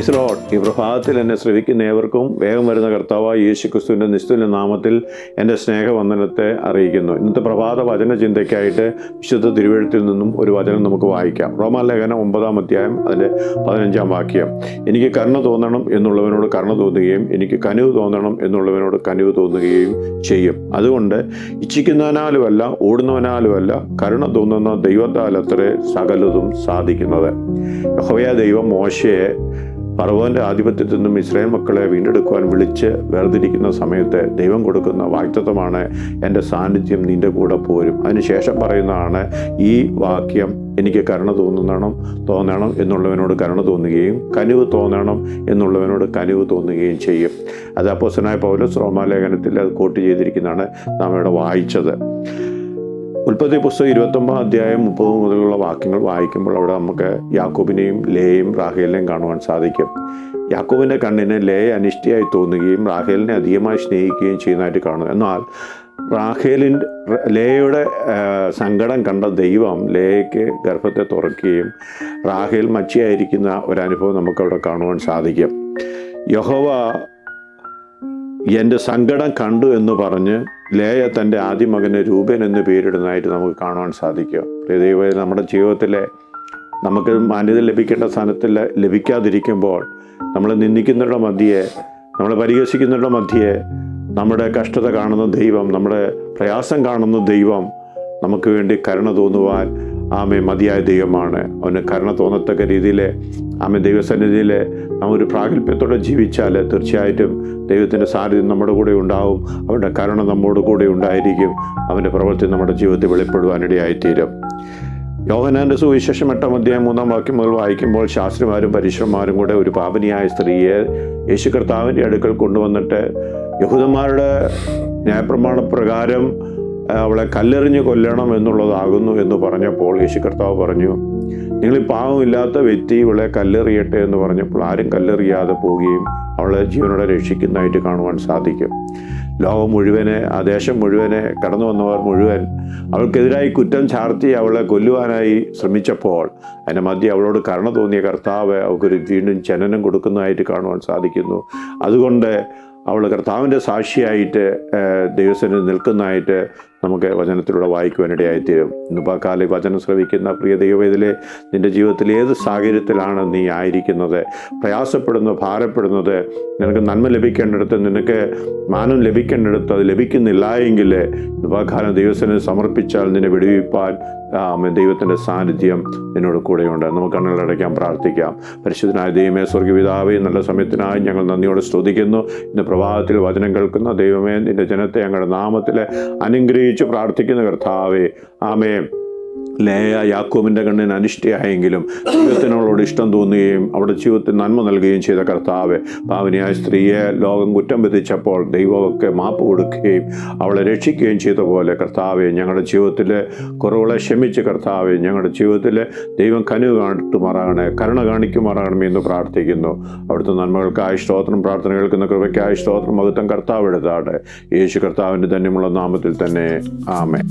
Praise Lord. ഈ പ്രഭാതത്തിൽ എന്നെ ശ്രവിക്കുന്ന ഏവർക്കും വേഗം വരുന്ന കർത്താവായ യേശു ക്രിസ്തുവിൻ്റെ നിസ്തുല്യ നാമത്തിൽ എൻ്റെ സ്നേഹവന്ദനത്തെ അറിയിക്കുന്നു. ഇന്നത്തെ പ്രഭാത വചന ചിന്തയ്ക്കായിട്ട് വിശുദ്ധ തിരുവെഴുത്തിൽ നിന്നും ഒരു വചനം നമുക്ക് വായിക്കാം. റോമാലേഖനം 9-ാം അധ്യായം അതിൻ്റെ 15-ാം വാക്യം. എനിക്ക് കരുണ തോന്നണം എന്നുള്ളവനോട് കരുണ തോന്നുകയും എനിക്ക് കനിവ് തോന്നണം എന്നുള്ളവനോട് കനിവ് തോന്നുകയും ചെയ്യും. അതുകൊണ്ട് ഇച്ഛിക്കുന്നവനാലുമല്ല ഓടുന്നവനാലുമല്ല കരുണ തോന്നുന്ന ദൈവത്താലത്രേ സകലതും സാധിക്കുന്നത്. യഹോവയായ ദൈവം മോശയെ ഫറവോന്റെ ആധിപത്യത്തിൽ നിന്നും ഇസ്രായേൽ മക്കളെ വീണ്ടെടുക്കുവാൻ വിളിച്ച് വേർതിരിക്കുന്ന സമയത്ത് ദൈവം കൊടുക്കുന്ന വാഗ്ദത്തമാണ് എൻ്റെ സാന്നിധ്യം നിൻ്റെ കൂടെ പോരും. അതിനുശേഷം പറയുന്നതാണ് ഈ വാക്യം: എനിക്ക് കരുണ തോന്നണം എന്നുള്ളവനോട് കരുണ തോന്നുകയും കനിവ് തോന്നണം എന്നുള്ളവനോട് കനിവ് തോന്നുകയും ചെയ്യും. അത് അപ്പോസ്തലനായ പൗലോസ് റോമാലേഖനത്തിൽ അത് കോട്ട് ചെയ്തിരിക്കുന്നതാണ് നാം ഇവിടെ വായിച്ചത്. ഉൽപ്പത്തി പുസ്തകം 29-ാം അധ്യായം 30 മുതലുള്ള വാക്യങ്ങൾ വായിക്കുമ്പോൾ അവിടെ നമുക്ക് യാക്കോബിനെയും ലേയെയും റാഹേലിനെയും കാണുവാൻ സാധിക്കും. യാക്കോബിൻ്റെ കണ്ണിന് ലേയെ അനിഷ്ടിയായി തോന്നുകയും റാഹേലിനെ അധികമായി സ്നേഹിക്കുകയും ചെയ്യുന്നതായിട്ട് കാണുന്നു. എന്നാൽ ലേയുടെ സങ്കടം കണ്ട ദൈവം ലേയ്ക്ക് ഗർഭത്തെ തുറക്കുകയും റാഹേൽ മച്ചിയായിരിക്കുന്ന ഒരനുഭവം നമുക്കവിടെ കാണുവാൻ സാധിക്കും. യഹോവ എൻ്റെ സങ്കടം കണ്ടു എന്ന് പറഞ്ഞ് ലേയ തൻ്റെ ആദ്യ മകന് രൂപൻ എന്ന് പേരിടുന്നതായിട്ട് നമുക്ക് കാണുവാൻ സാധിക്കും. ദൈവം നമ്മുടെ ജീവിതത്തിലെ നമുക്ക് മാന്യത ലഭിക്കേണ്ട സ്ഥാനത്തിൽ ലഭിക്കാതിരിക്കുമ്പോൾ നമ്മളെ നിന്ദിക്കുന്നവരുടെ മധ്യേ, നമ്മളെ പരിഹസിക്കുന്നവരുടെ മധ്യേ നമ്മുടെ കഷ്ടത കാണുന്ന ദൈവം, നമ്മുടെ പ്രയാസം കാണുന്ന ദൈവം നമുക്ക് വേണ്ടി കരുണ തോന്നുവാൻ മതിയായ ദൈവമാണ്. അവന് കരുണ തോന്നത്തക്ക രീതിയിൽ ദൈവസന്നിധിയിൽ നാം ഒരു പ്രാഗൽഭ്യത്തോടെ ജീവിച്ചാൽ തീർച്ചയായിട്ടും ദൈവത്തിൻ്റെ സാന്നിധ്യം നമ്മുടെ കൂടെ ഉണ്ടാവും. അവൻ്റെ കരുണ നമ്മോട് കൂടെ ഉണ്ടായിരിക്കും. അവൻ്റെ പ്രവൃത്തി നമ്മുടെ ജീവിതത്തിൽ വെളിപ്പെടുവാനിടയായിത്തീരും. യോഹന്നാൻ്റെ സുവിശേഷം 8-ാം അധ്യായം 3-ാം വാക്യം മുതൽ വായിക്കുമ്പോൾ ശാസ്ത്രിമാരും പരീശന്മാരും കൂടെ ഒരു പാപിനിയായ സ്ത്രീയെ യേശു കർത്താവിൻ്റെ അടുക്കൽ കൊണ്ടുവന്നിട്ട് യഹൂദന്മാരുടെ ന്യായപ്രമാണപ്രകാരം അവളെ കല്ലെറിഞ്ഞ് കൊല്ലണം എന്നുള്ളതാകുന്നു എന്ന് പറഞ്ഞപ്പോൾ യേശു കർത്താവ് പറഞ്ഞു, നിങ്ങൾ ഈ പാവമില്ലാത്ത വ്യക്തി ഇവളെ കല്ലെറിയട്ടെ എന്ന് പറഞ്ഞപ്പോൾ ആരും കല്ലെറിയാതെ പോവുകയും അവളെ ജീവനോടെ രക്ഷിക്കുന്നതായിട്ട് കാണുവാൻ സാധിക്കും. ലോകം മുഴുവനെ, ആ ദേശം മുഴുവനെ, കടന്നു വന്നവർ മുഴുവൻ അവൾക്കെതിരായി കുറ്റം ചാർത്തി അവളെ കൊല്ലുവാനായി ശ്രമിച്ചപ്പോൾ അതിൻ്റെ മധ്യ അവളോട് കരുണ തോന്നിയ കർത്താവ് അവൾക്കൊരു വീണ്ടും ജനനം കൊടുക്കുന്നതായിട്ട് കാണുവാൻ സാധിക്കുന്നു. അതുകൊണ്ട് അവൾ കർത്താവിൻ്റെ സാക്ഷിയായിട്ട് ദൈവസന്നിധിയിൽ നിൽക്കുന്നതായിട്ട് നമുക്ക് വചനത്തിലൂടെ വായിക്കുവാനിടയായിത്തീരും. ഇന്നിപ്പോൾ കാലം വചനം ശ്രവിക്കുന്ന പ്രിയ ദൈവവേദിലെ നിൻ്റെ ജീവിതത്തിൽ ഏത് സാഹചര്യത്തിലാണ് നീ ആയിരിക്കുന്നത്, പ്രയാസപ്പെടുന്നത്, ഭാരപ്പെടുന്നത്, നിനക്ക് നന്മ ലഭിക്കേണ്ടിടത്ത്, നിനക്ക് മാനം ലഭിക്കേണ്ടിടത്ത് അത് ലഭിക്കുന്നില്ല എങ്കിൽ ഇന്നിപ്പോൾ കാലം ദൈവസന്നിധിയിൽ സമർപ്പിച്ചാൽ നിന്നെ വിടുവിപ്പാൻ ദൈവത്തിൻ്റെ സാന്നിധ്യം നിന്നോട് കൂടെയുണ്ട്. നമുക്ക് കണ്ണുകളടയ്ക്കാൻ പ്രാർത്ഥിക്കാം. പരിശുദ്ധനായ ദൈവമേ, സ്വർഗ്ഗപിതാവേ, നല്ല സമയത്തിനായി ഞങ്ങൾ നന്ദിയോടെ സ്തുതിക്കുന്നു. ഇന്ന് പ്രഭാതത്തിൽ വചനം കേൾക്കുന്ന ദൈവമേ, നിൻ്റെ ജനത്തെ ഞങ്ങളുടെ നാമത്തിൽ അനുഗ്രഹിച്ച് പ്രാർത്ഥിക്കുന്ന കർത്താവേ. ആമേൻ. ലേയ യാക്കോബിൻ്റെ കണ്ണിന് അനിഷ്ടയായെങ്കിലും ദൈവത്തിനോട് ഇഷ്ടം തോന്നുകയും അവിടെ ജീവിതത്തിൽ നന്മ നൽകുകയും ചെയ്ത കർത്താവ്, പാവനിയായ സ്ത്രീയെ ലോകം കുറ്റം വിധിച്ചപ്പോൾ ദൈവമൊക്കെ മാപ്പ് കൊടുക്കുകയും അവളെ രക്ഷിക്കുകയും ചെയ്ത പോലെ കർത്താവെ, ഞങ്ങളുടെ ജീവിതത്തിലെ കുറവുകളെ ക്ഷമിച്ച് കർത്താവെ, ഞങ്ങളുടെ ജീവിതത്തിൽ ദൈവം കനിവ് കാട്ടുമാറാകണേ, കരുണ കാണിക്കുമാറാകണമേ എന്ന് പ്രാർത്ഥിക്കുന്നു. അവിടുത്തെ നന്മകൾക്കായി സ്തോത്രം, പ്രാർത്ഥന കേൾക്കുന്ന കൃപയ്ക്കായി സ്തോത്രം. മഹത്വം കർത്താവ് എടുത്താട്ടെ. യേശു കർത്താവിൻ്റെ ധന്യമുള്ള നാമത്തിൽ തന്നെ. ആമേൻ.